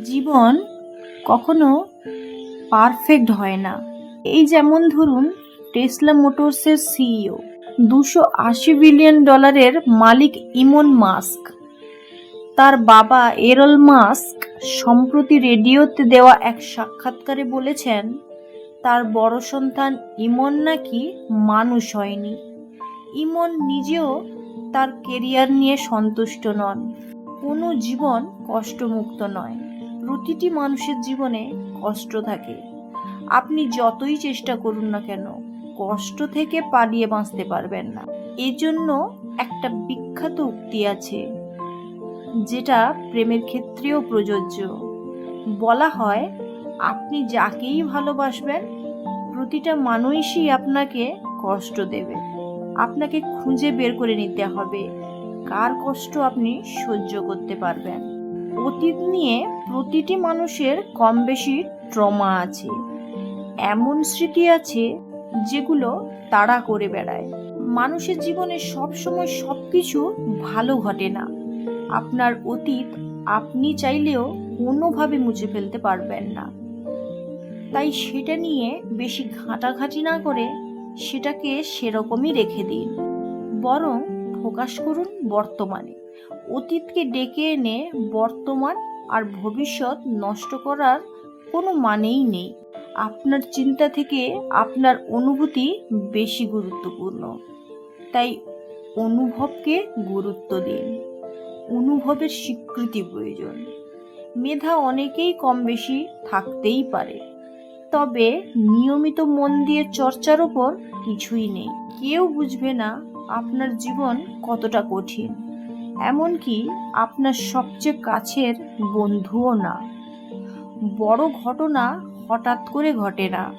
জীবন কখনো পারফেক্ট হয় না। এই যেমন ধরুন, টেসলা মোটরসের সিইও, $280 বিলিয়ন মালিক ইমন মাস্ক। তার বাবা এরল মাস্ক সম্প্রতি রেডিওতে দেওয়া এক সাক্ষাৎকারে বলেছেন, তার বড় সন্তান ইমন নাকি মানুষ হয়নি। ইমন নিজেও তার কেরিয়ার নিয়ে সন্তুষ্ট নন। কোনো জীবন কষ্টমুক্ত নয়। প্রতিটি মানুষের জীবনে কষ্ট থাকে। আপনি যতই চেষ্টা করুন না কেন, কষ্ট থেকে পালিয়ে বাঁচতে পারবেন না। এজন্য একটা বিখ্যাত উক্তি আছে, যেটা প্রেমের ক্ষেত্রেও প্রযোজ্য। বলা হয়, আপনি যাকেই ভালোবাসবেন, প্রতিটা মানুষই আপনাকে কষ্ট দেবে। আপনাকে খুঁজে বের করে নিতে হবে কার কষ্ট আপনি সহ্য করতে পারবেন। অতীত নিয়ে প্রতিটি মানুষের কম বেশি ট্রমা আছে। এমন স্মৃতি আছে যেগুলো তাড়া করে বেড়ায়। মানুষের জীবনে সবসময় সবকিছু ভালো ঘটে না। আপনার অতীত আপনি চাইলেও কোনোভাবে মুছে ফেলতে পারবেন না। তাই সেটা নিয়ে বেশি ঘাঁটাঘাঁটি না করে সেটাকে সেরকমই রেখে দিন। বরং ফোকাস করুন বর্তমানে। অতীতকে ডেকে এনে বর্তমান আর ভবিষ্যৎ নষ্ট করার কোনো মানেই নেই। আপনার চিন্তা থেকে আপনার অনুভূতি বেশি গুরুত্বপূর্ণ। তাই অনুভবকে গুরুত্ব দিন। অনুভবের স্বীকৃতি প্রয়োজন। মেধা অনেকেই কম বেশি থাকতেই পারে, তবে নিয়মিত মন দিয়ে চর্চার ওপর কিছুই নেই। কেউ বুঝবে না আপনার জীবন কতটা কঠিন, এমনকি আপনার সবচেয়ে কাছের বন্ধুও না। বড় ঘটনা হঠাৎ করে ঘটে না,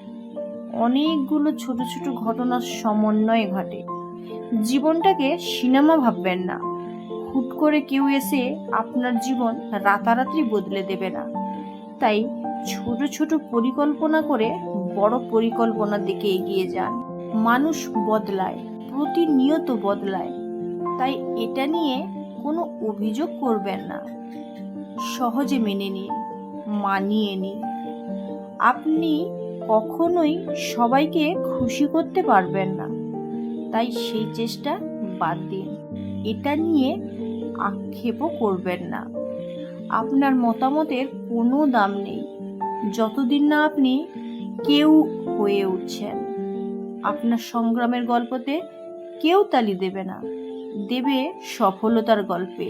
অনেকগুলো ছোট ছোট ঘটনার সমন্বয়ে ঘটে। জীবনটাকে সিনেমা ভাববেন না। হুট করে কেউ এসে আপনার জীবন রাতারাতি বদলে দেবে না। তাই ছোট ছোট পরিকল্পনা করে বড় পরিকল্পনার দিকে এগিয়ে যান। মানুষ বদলায়, প্রতিনিয়ত বদলায়। তাই এটা নিয়ে কোনো অভিযোগ করবেন না। সহজে মেনে নিন, মানিয়ে নিন। আপনি কখনোই সবাইকে খুশি করতে পারবেন না, তাই সেই চেষ্টা বাদ দিন। এটা নিয়ে আক্ষেপও করবেন না। আপনার মতামতের কোনো দাম নেই যতদিন না আপনি কেউ হয়ে উঠছেন। আপনার সংগ্রামের গল্পতে কেউ তালি দেবে না, দেবে সফলতার গল্পে।